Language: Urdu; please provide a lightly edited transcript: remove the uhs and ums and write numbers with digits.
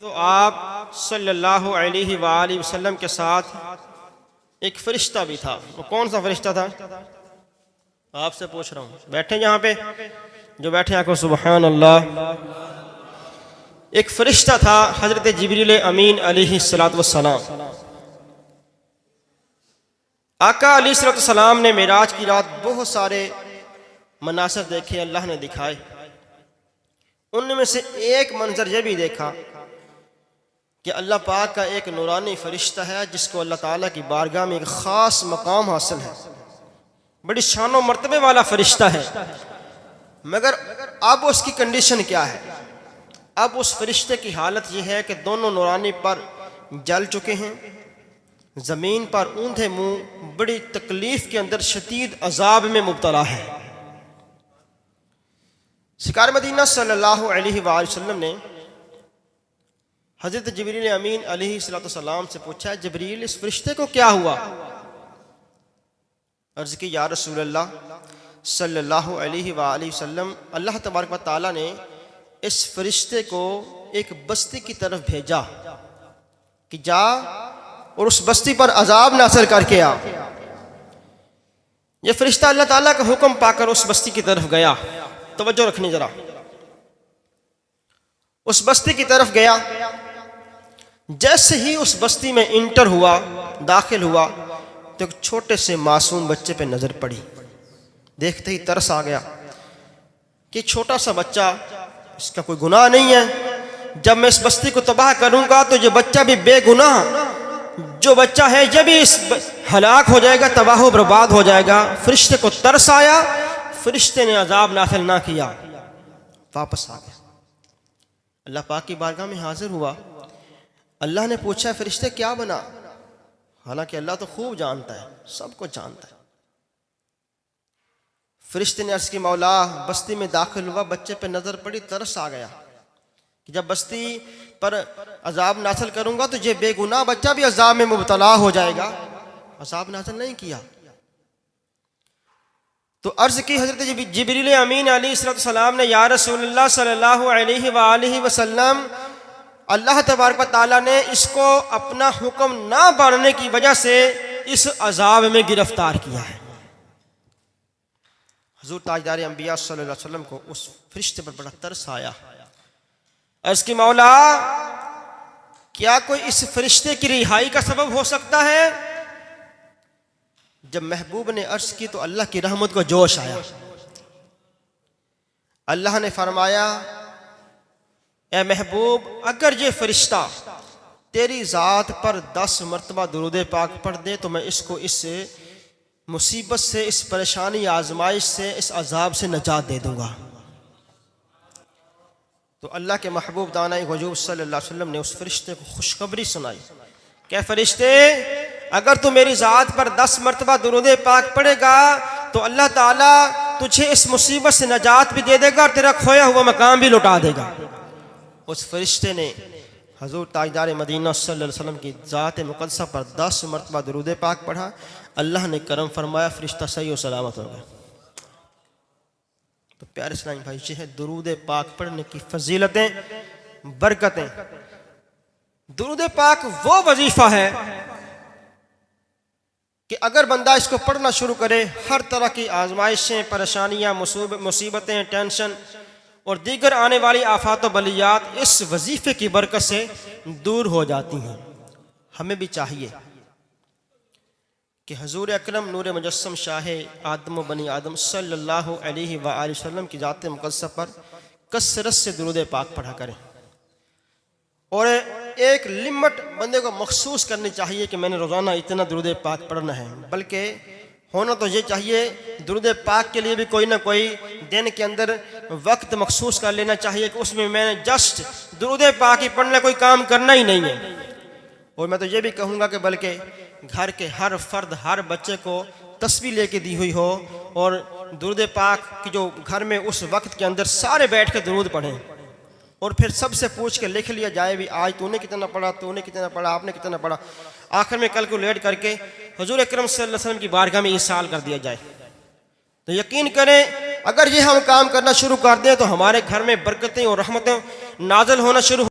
تو آپ صلی اللہ علیہ وآلہ وسلم کے ساتھ ایک فرشتہ بھی تھا۔ وہ کون سا فرشتہ تھا؟ آپ سے پوچھ رہا ہوں، بیٹھے یہاں پہ جو بیٹھے ہیں کو سبحان اللہ۔ ایک فرشتہ تھا حضرت جبریل امین علیہ السلام۔ آقا علیہ السلام نے معراج کی رات بہت سارے مناظر دیکھے، اللہ نے دکھائے۔ ان میں سے ایک منظر یہ بھی دیکھا کہ اللہ پاک کا ایک نورانی فرشتہ ہے جس کو اللہ تعالیٰ کی بارگاہ میں ایک خاص مقام حاصل ہے، بڑی شان و مرتبے والا فرشتہ ہے، مگر اب اس کی کنڈیشن کیا ہے؟ اب اس فرشتے کی حالت یہ ہے کہ دونوں نورانی پر جل چکے ہیں، زمین پر اوندھے منہ بڑی تکلیف کے اندر شدید عذاب میں مبتلا ہے۔ سرکار مدینہ صلی اللہ علیہ وآلہ وسلم نے حضرت جبریل امین علیہ السلام سے پوچھا، جبریل اس فرشتے کو کیا ہوا؟ عرض کی یا رسول اللہ صلی اللہ علیہ وآلہ وسلم، اللہ تبارک و تعالیٰ نے اس فرشتے کو ایک بستی کی طرف بھیجا کہ جا اور اس بستی پر عذاب نازل کر کے آ۔ یہ فرشتہ اللہ تعالیٰ کا حکم پا کر اس بستی کی طرف گیا۔ توجہ رکھنی ذرا، اس بستی کی طرف گیا، جیسے ہی اس بستی میں انٹر ہوا، داخل ہوا، تو ایک چھوٹے سے معصوم بچے پہ نظر پڑی۔ دیکھتے ہی ترس آ گیا کہ چھوٹا سا بچہ، اس کا کوئی گناہ نہیں ہے، جب میں اس بستی کو تباہ کروں گا تو یہ بچہ بھی بے گناہ جو بچہ ہے یہ بھی اس ہلاک ہو جائے گا، تباہ و برباد ہو جائے گا۔ فرشتے کو ترس آیا، فرشتے نے عذاب نازل نہ کیا، واپس آ گیا۔ اللہ پاک کی بارگاہ میں حاضر ہوا، اللہ نے پوچھا فرشتے کیا بنا؟ حالانکہ اللہ تو خوب جانتا ہے، سب کو جانتا ہے۔ فرشتے نے عرض کی مولا بستی میں داخل ہوا، بچے پہ نظر پڑی، ترس آ گیا کہ جب بستی پر عذاب نازل کروں گا تو یہ بے گناہ بچہ بھی عذاب میں مبتلا ہو جائے گا، عذاب نازل نہیں کیا۔ تو عرض کی حضرت جبریل امین علیہ السلام نے، یا رسول اللہ صلی اللہ علیہ وآلہ وسلم، اللہ تبارک و تعالیٰ نے اس کو اپنا حکم نہ ماننے کی وجہ سے اس عذاب میں گرفتار کیا ہے۔ حضور تاجدار انبیاء صلی اللہ علیہ وسلم کو اس فرشتے پر بڑا ترس آیا۔ عرض کی مولا کیا کوئی اس فرشتے کی رہائی کا سبب ہو سکتا ہے؟ جب محبوب نے عرض کی تو اللہ کی رحمت کو جوش آیا۔ اللہ نے فرمایا، اے محبوب اگر یہ فرشتہ تیری ذات پر 10 مرتبہ درود پاک پڑھ دے تو میں اس کو اس مصیبت سے، اس پریشانی آزمائش سے، اس عذاب سے نجات دے دوں گا۔ تو اللہ کے محبوب دانہ غیوب صلی اللہ علیہ وسلم نے اس فرشتے کو خوشخبری سنائی کہ فرشتے اگر تو میری ذات پر 10 مرتبہ درود پاک پڑھے گا تو اللہ تعالیٰ تجھے اس مصیبت سے نجات بھی دے دے گا اور تیرا کھویا ہوا مقام بھی لوٹا دے گا۔ اس فرشتے نے حضور تاجدار مدینہ صلی اللہ علیہ وسلم کی ذات مقدسہ پر 10 مرتبہ درود پاک پڑھا، اللہ نے کرم فرمایا، فرشتہ صحیح و سلامت ہو گیا۔ تو پیارے اسلامی بھائی، یہ ہے درود پاک پڑھنے کی فضیلتیں، برکتیں۔ درود پاک وہ وظیفہ ہے کہ اگر بندہ اس کو پڑھنا شروع کرے، ہر طرح کی آزمائشیں، پریشانیاں، مصیبتیں، ٹینشن اور دیگر آنے والی آفات و بلیات اس وظیفے کی برکت سے دور ہو جاتی ہیں۔ ہمیں بھی چاہیے کہ حضور اکرم نور مجسم شاہ آدم و بنی آدم صلی اللہ علیہ وآلہ وسلم کی ذات مقدسہ پر کثرت سے درود پاک پڑھا کریں، اور ایک لمٹ بندے کو مخصوص کرنی چاہیے کہ میں نے روزانہ اتنا درود پاک پڑھنا ہے، بلکہ ہونا تو یہ چاہیے درود پاک کے لیے بھی کوئی نہ کوئی دن کے اندر وقت مخصوص کر لینا چاہیے کہ اس میں میں نے جسٹ درود پاک ہی پڑھنا، کوئی کام کرنا ہی نہیں ہے۔ اور میں تو یہ بھی کہوں گا کہ بلکہ گھر کے ہر فرد، ہر بچے کو تسبیح لے کے دی ہوئی ہو اور درود پاک کی جو گھر میں اس وقت کے اندر سارے بیٹھ کے درود پڑھیں، اور پھر سب سے پوچھ کے لکھ لیا جائے بھی آج تو نے کتنا پڑھا، تو نے کتنا پڑھا، آپ نے کتنا پڑھا، آخر میں کیلکولیٹ کر کے حضور اکرم صلی اللہ علیہ وسلم کی بارگاہ میں ایصال کر دیا جائے۔ تو یقین کریں اگر یہ ہم کام کرنا شروع کر دیں تو ہمارے گھر میں برکتیں اور رحمتیں نازل ہونا شروع